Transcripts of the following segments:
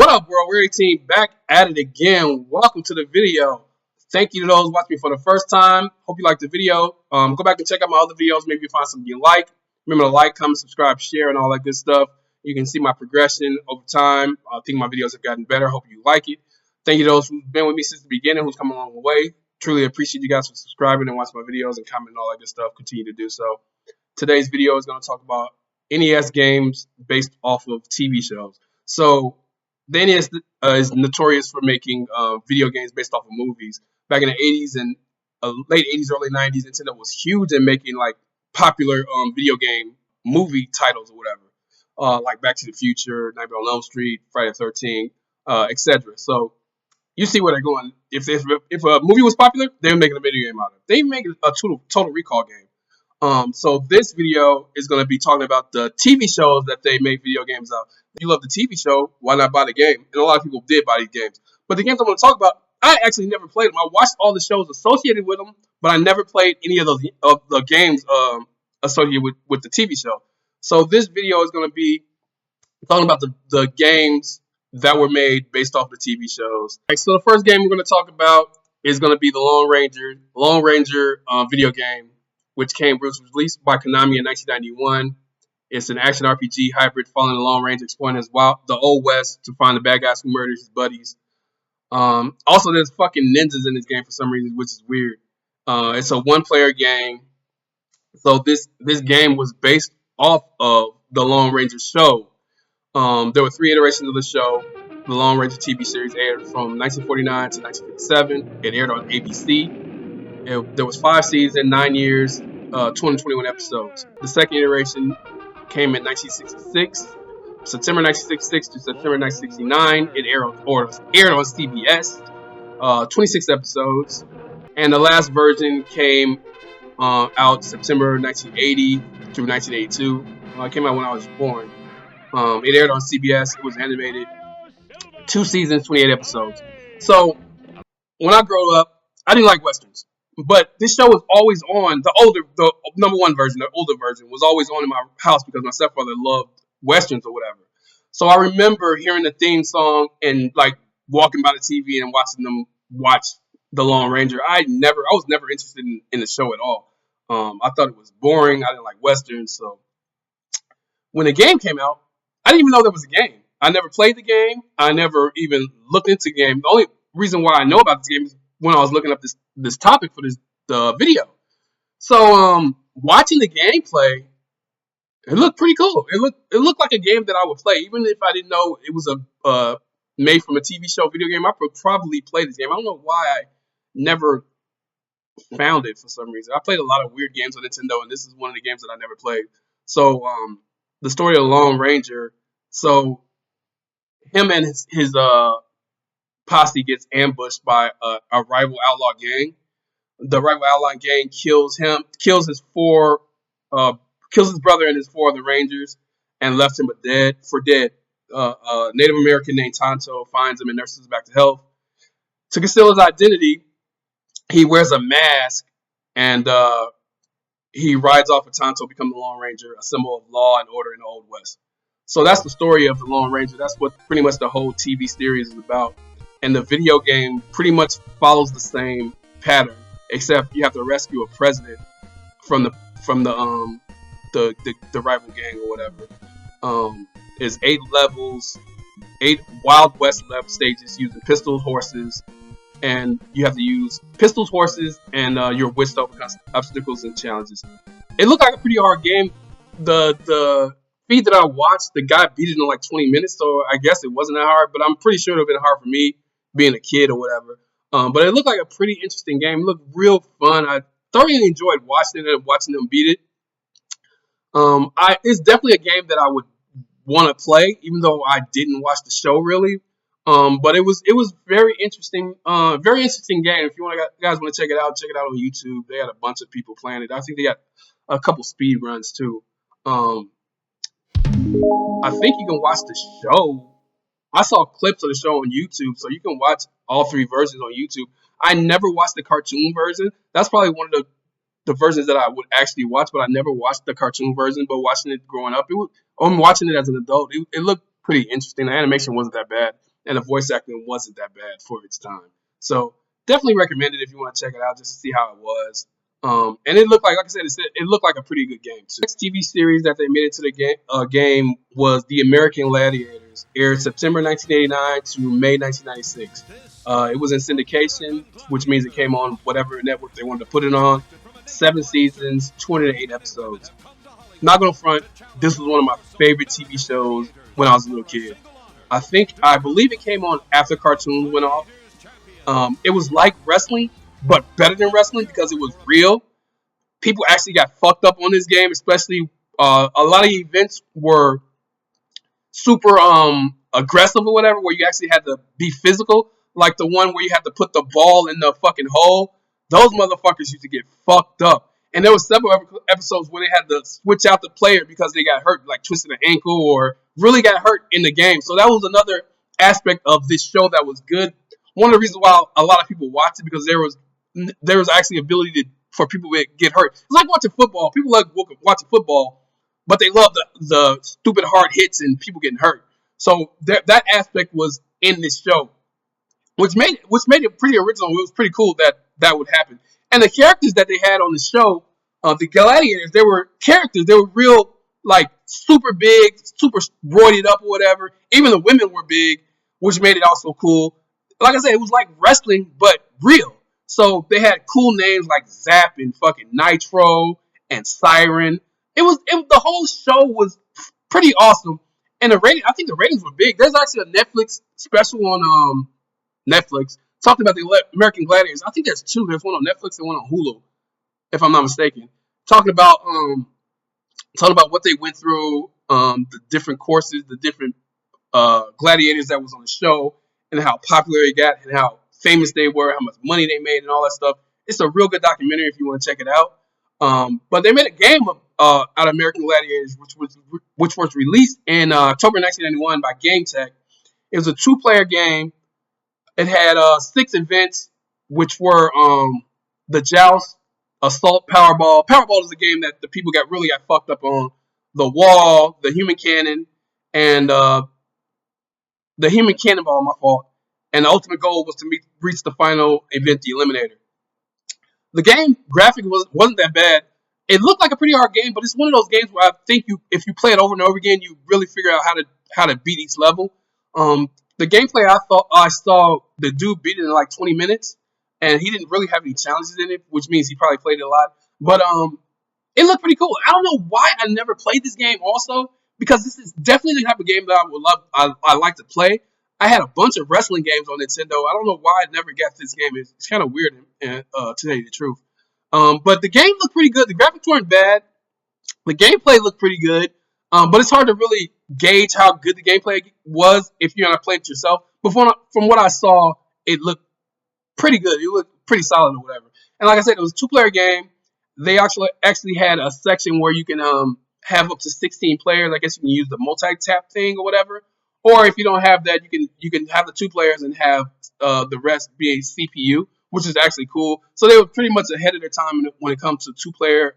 What up, world? We're 18 back at it again. Welcome to the video. Thank you to those watching me for the first time. Hope you liked the video. Go back and check out my other videos. Maybe you find something you like. Remember to like, comment, subscribe, share, and all that good stuff. You can see my progression over time. I think my videos have gotten better. Hope you like it. Thank you to those who've been with me since the beginning, who's come along the way. Truly appreciate you guys for subscribing and watching my videos and commenting and all that good stuff. Continue to do so. Today's video is going to talk about NES games based off of TV shows. So the NES is notorious for making video games based off of movies. Back in the 80s and late 80s, early 90s, Nintendo was huge in making like popular video game movie titles or whatever, like Back to the Future, Nightmare on Elm Street, Friday the 13th, etc. So you see where they're going. If a movie was popular, they were making a video game out of it. They make a total Recall game. So this video is going to be talking about the TV shows that they make video games out. If you love the TV show, why not buy the game? And a lot of people did buy these games. But the games I'm going to talk about, I actually never played them. I watched all the shows associated with them, but I never played any of the games associated with the TV show. So this video is going to be talking about the games that were made based off the TV shows. Right, so the first game we're going to talk about is going to be the Lone Ranger video game, which was released by Konami in 1991. It's an action RPG hybrid following the Lone Ranger exploring the Old West to find the bad guys who murdered his buddies. Also, there's fucking ninjas in this game for some reason, which is weird. It's a one-player game. So this game was based off of the Lone Ranger show. There were 3 iterations of the show. The Lone Ranger TV series aired from 1949 to 1957. It aired on ABC. There was 5 seasons, 9 years, 221 episodes. The second iteration came in 1966. September 1966 to September 1969, it aired on CBS, 26 episodes, and the last version came out September 1980 through 1982. It came out when I was born. It aired on CBS. It was animated, 2 seasons, 28 episodes. So when I grew up, I didn't like westerns, but this show was always on. The number one version, the older version, was always on in my house because my stepfather loved westerns or whatever. So I remember hearing the theme song and like walking by the TV and watching them watch the Lone Ranger. I was never interested in the show at all. I thought it was boring. I didn't like westerns. So when the game came out, I didn't even know there was a game. I never played the game. I never even looked into the game. The only reason why I know about this game is when I was looking up this topic for this video. So watching the gameplay, it looked pretty cool. It looked like a game that I would play, even if I didn't know it was a made from a TV show video game. I would probably play this game. I don't know why I never found it for some reason. I played a lot of weird games on Nintendo, and this is one of the games that I never played. So the story of the Lone Ranger. So him and his posse gets ambushed by a rival outlaw gang. The rival outlaw gang kills his brother and his 4 of the Rangers, and left him for dead. A Native American named Tonto finds him and nurses him back to health. To conceal his identity, he wears a mask, and he rides off with Tonto, become the Lone Ranger, a symbol of law and order in the Old West. So that's the story of the Lone Ranger. That's what pretty much the whole TV series is about. And the video game pretty much follows the same pattern, except you have to rescue a president from the rival gang or whatever. Is 8 levels, 8 Wild West level stages using pistols, horses, and you have to use pistols, horses, and your wits to overcome obstacles and challenges. It looked like a pretty hard game. The feed that I watched, the guy beat it in like 20 minutes, so I guess it wasn't that hard, but I'm pretty sure it would have been hard for me being a kid or whatever. But it looked like a pretty interesting game. It looked real fun. I thoroughly enjoyed watching it and watching them beat it. It's definitely a game that I would want to play, even though I didn't watch the show really. But it was very interesting game. If you guys want to check it out on YouTube. They had a bunch of people playing it. I think they got a couple speed runs too. I think you can watch the show. I saw clips of the show on YouTube, so you can watch all 3 versions on YouTube. I never watched the cartoon version. That's probably one of the versions that I would actually watch, but I never watched the cartoon version. But watching it growing up, I'm watching it as an adult. It looked pretty interesting. The animation wasn't that bad. and the voice acting wasn't that bad for its time. So definitely recommend it if you want to check it out just to see how it was. And it looked like I said, it looked like a pretty good game too. The next TV series that they made into the game was the American Gladiators. Aired September 1989 to May 1996. It was in syndication, which means it came on whatever network they wanted to put it on. 7 seasons, 208 episodes. Not gonna front, this was one of my favorite TV shows when I was a little kid. I believe it came on after cartoons went off. It was like wrestling, but better than wrestling because it was real. People actually got fucked up on this game, especially a lot of events were super aggressive or whatever, where you actually had to be physical, like the one where you had to put the ball in the fucking hole. Those motherfuckers used to get fucked up. And there was several episodes where they had to switch out the player because they got hurt, like twisted an ankle or really got hurt in the game. So that was another aspect of this show that was good. One of the reasons why a lot of people watched it because there was actually ability for people to get hurt. It's like watching football. People like watching football, but they love the stupid hard hits and people getting hurt. So that aspect was in this show, which made it pretty original. It was pretty cool that would happen. And the characters that they had on the show, the Gladiators, they were characters. They were real, like, super big, super roided up or whatever. Even the women were big, which made it also cool. Like I said, it was like wrestling, but real. So they had cool names like Zap and fucking Nitro and Siren. The whole show was pretty awesome. And I think the ratings were big. There's actually a Netflix special on Netflix talking about the American Gladiators. I think there's 2. There's one on Netflix and one on Hulu, if I'm not mistaken. Talking about what they went through, the different courses, the different gladiators that was on the show, and how popular it got, and how famous they were, how much money they made, and all that stuff. It's a real good documentary if you want to check it out. But they made a game out of American Gladiators, which was released in October 1991 by Game Tech. It was a 2-player game. It had 6 events, which were the Joust, Assault, Powerball. Powerball is a game that the people got fucked up on. The Wall, the Human Cannon, and the Human Cannonball, my fault. And the ultimate goal was to reach the final event, the Eliminator. The game graphic wasn't that bad. It looked like a pretty hard game, but it's one of those games where I think if you play it over and over again, you really figure out how to beat each level. The gameplay, I saw the dude beat it in like 20 minutes, and he didn't really have any challenges in it, which means he probably played it a lot. But it looked pretty cool. I don't know why I never played this game also, because this is definitely the type of game that I would love. I like to play. I had a bunch of wrestling games on Nintendo. I don't know why I never got this game. It's kind of weird, to tell you the truth. But the game looked pretty good. The graphics weren't bad. The gameplay looked pretty good. But it's hard to really gauge how good the gameplay was if you're gonna play it yourself. But from what I saw, it looked pretty good. It looked pretty solid or whatever. And like I said, it was a 2-player game. They actually had a section where you can have up to 16 players. I guess you can use the multi-tap thing or whatever. Or if you don't have that, you can have the 2 players and have the rest be a CPU, which is actually cool. So they were pretty much ahead of their time when it comes to 2-player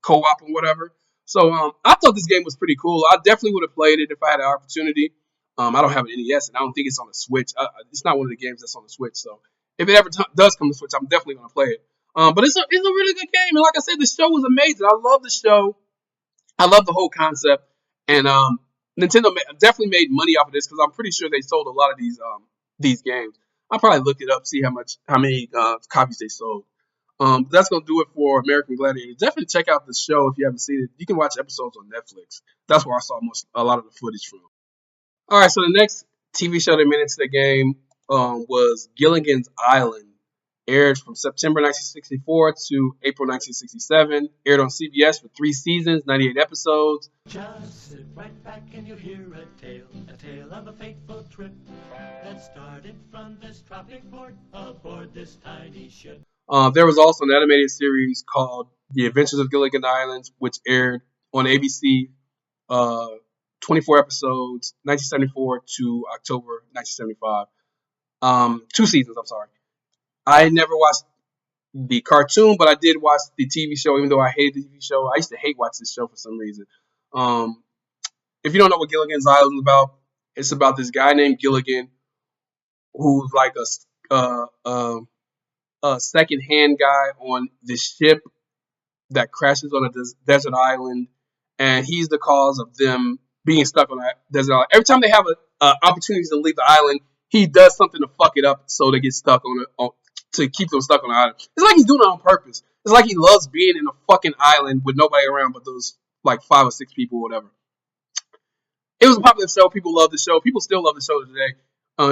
co-op and whatever. So I thought this game was pretty cool. I definitely would have played it if I had an opportunity. I don't have an NES, and I don't think it's on the Switch. It's not one of the games that's on the Switch. So if it ever does come to Switch, I'm definitely going to play it. But it's a really good game. And like I said, the show was amazing. I love the show. I love the whole concept. And Nintendo definitely made money off of this because I'm pretty sure they sold a lot of these games. I'll probably look it up, see how many copies they sold. That's going to do it for American Gladiators. Definitely check out the show if you haven't seen it. You can watch episodes on Netflix. That's where I saw a lot of the footage from. All right, so the next TV show they made into the game was Gilligan's Island. Aired from September 1964 to April 1967. Aired on CBS for 3 seasons, 98 episodes. Just sit right back and you'll hear a tale of a fateful trip that started from this tropic port aboard this tiny ship. There was also an animated series called The Adventures of Gilligan Islands, which aired on ABC, 24 episodes, 1974 to October 1975. 2 seasons, I'm sorry. I never watched the cartoon, but I did watch the TV show, even though I hated the TV show. I used to hate watching this show for some reason. If you don't know what Gilligan's Island is about, it's about this guy named Gilligan who's like a second hand guy on this ship that crashes on a desert island, and he's the cause of them being stuck on that desert island. Every time they have a opportunity to leave the island, he does something to fuck it up so they get stuck on it to keep them stuck on the island. It's like he's doing it on purpose. It's like he loves being in a fucking island with nobody around but those like 5 or 6 people or whatever. It was a popular show. People love the show. People still love the show today.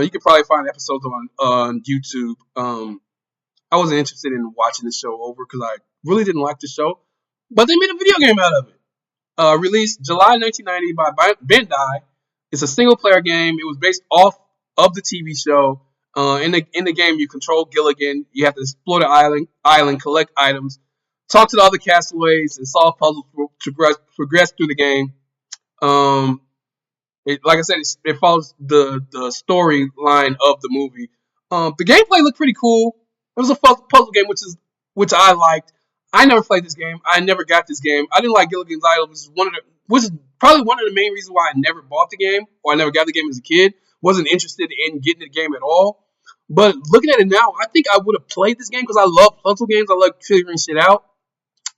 You can probably find episodes on YouTube. I wasn't interested in watching the show over because I really didn't like the show, but they made a video game out of it. Released July 1990 by Bandai. It's a single player game. It was based off of the TV show. In the game, you control Gilligan. You have to explore the island, collect items, talk to the other castaways, and solve puzzles to progress through the game. Like I said, it follows the storyline of the movie. The gameplay looked pretty cool. It was a puzzle game, which I liked. I never played this game. I never got this game. I didn't like Gilligan's Island, which is probably one of the main reasons why I never bought the game or I never got the game as a kid. Wasn't interested in getting the game at all. But looking at it now, I think I would have played this game because I love puzzle games. I love figuring shit out.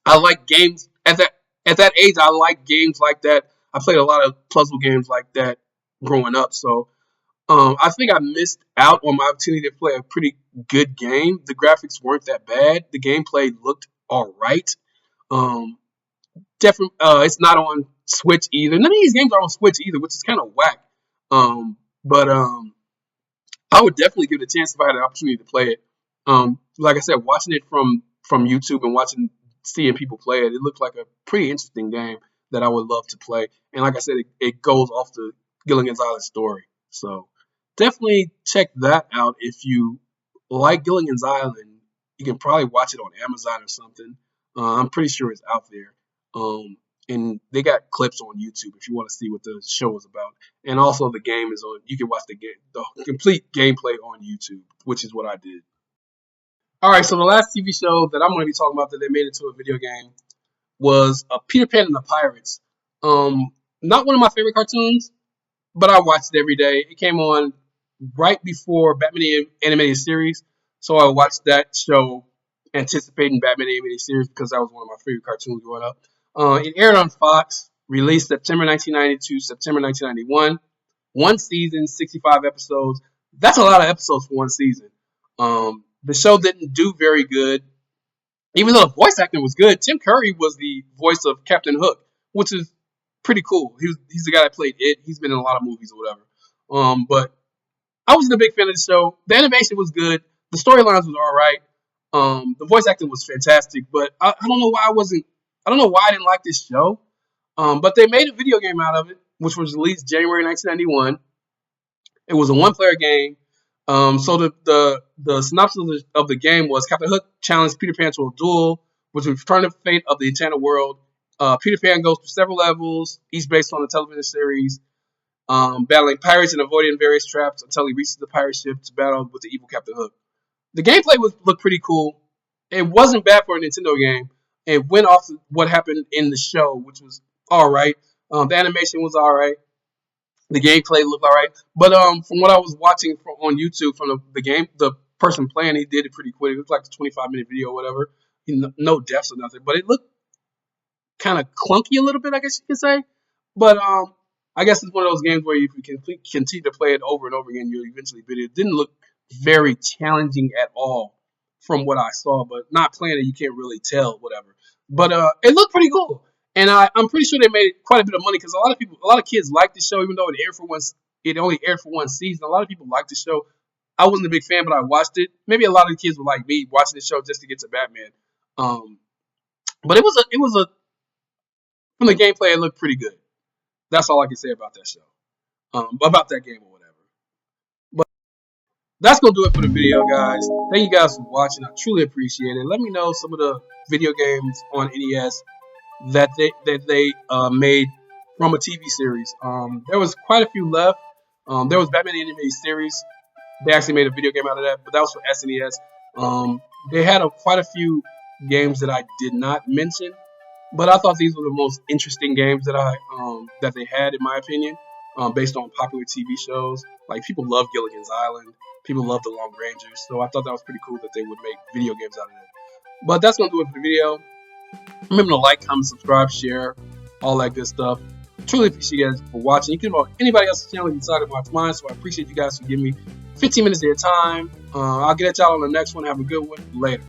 I like games at that age. I like games like that. I played a lot of puzzle games like that growing up. So I think I missed out on my opportunity to play a pretty good game. The graphics weren't that bad. The gameplay looked all right. Definitely, it's not on Switch either. None of these games are on Switch either, which is kind of whack. But I would definitely give it a chance if I had an opportunity to play it. Like I said, watching it from YouTube and seeing people play it, it looked like a pretty interesting game that I would love to play. And like I said, it goes off the Gilligan's Island story. So definitely check that out if you like Gilligan's Island. You can probably watch it on Amazon or something. I'm pretty sure it's out there. And they got clips on YouTube if you want to see what the show is about. And also the game is on. You can watch the complete gameplay on YouTube, which is what I did. All right, so the last TV show that I'm going to be talking about that they made into a video game was Peter Pan and the Pirates. Not one of my favorite cartoons, but I watched it every day. It came on right before Batman animated series, so I watched that show anticipating Batman animated series because that was one of my favorite cartoons growing up. It aired on Fox, released September 1992, September 1991. One season, 65 episodes. That's a lot of episodes for one season. The show didn't do very good, even though the voice acting was good. Tim Curry was the voice of Captain Hook, which is pretty cool. He's the guy that played it. He's been in a lot of movies or whatever. But I wasn't a big fan of the show. The animation was good. The storylines was all right. The voice acting was fantastic. But I don't know why I don't know why I didn't like this show. But they made a video game out of it, which was released January 1991. It was a one-player game. So the synopsis of the game was Captain Hook challenged Peter Pan to a duel, which would return the fate of the enchanted world. Peter Pan goes through several levels, each based on the television series, battling pirates and avoiding various traps until he reaches the pirate ship to battle with the evil Captain Hook. The gameplay looked pretty cool. It wasn't bad for a Nintendo game. It went off what happened in the show, which was all right. The animation was all right. The gameplay looked all right. But from what I was watching on YouTube from the game, the person playing, he did it pretty quick. It was like a 25-minute video or whatever. No deaths or nothing. But it looked kind of clunky a little bit, I guess you could say. But I guess it's one of those games where if you can continue to play it over and over again, you'll eventually beat it. It didn't look very challenging at all from what I saw. But not playing it, you can't really tell, whatever. But it looked pretty cool. And I'm pretty sure they made quite a bit of money because a lot of kids liked the show, even though it only aired for one season. A lot of people liked the show. I wasn't a big fan, but I watched it. Maybe a lot of the kids were like me, watching the show just to get to Batman. But it was a from the gameplay, it looked pretty good. That's all I can say about that show, about that game or whatever. But that's gonna do it for the video, guys. Thank you guys for watching. I truly appreciate it. Let me know some of the video games on NES that they made from a TV series. There was quite a few left. There was Batman animated series. They actually made a video game out of that, but that was for SNES. They had quite a few games that I did not mention, but I thought these were the most interesting games that they had, in my opinion, based on popular TV shows. Like, people love Gilligan's Island. People love the Long Rangers, so I thought that was pretty cool that they would make video games out of it. But that's gonna do it for the video. Remember to like, comment, subscribe, share, all that good stuff. Truly appreciate you guys for watching. You can watch anybody else's channel if you decide to watch mine, so I appreciate you guys for giving me 15 minutes of your time. I'll get at y'all on the next one. Have a good one. Later.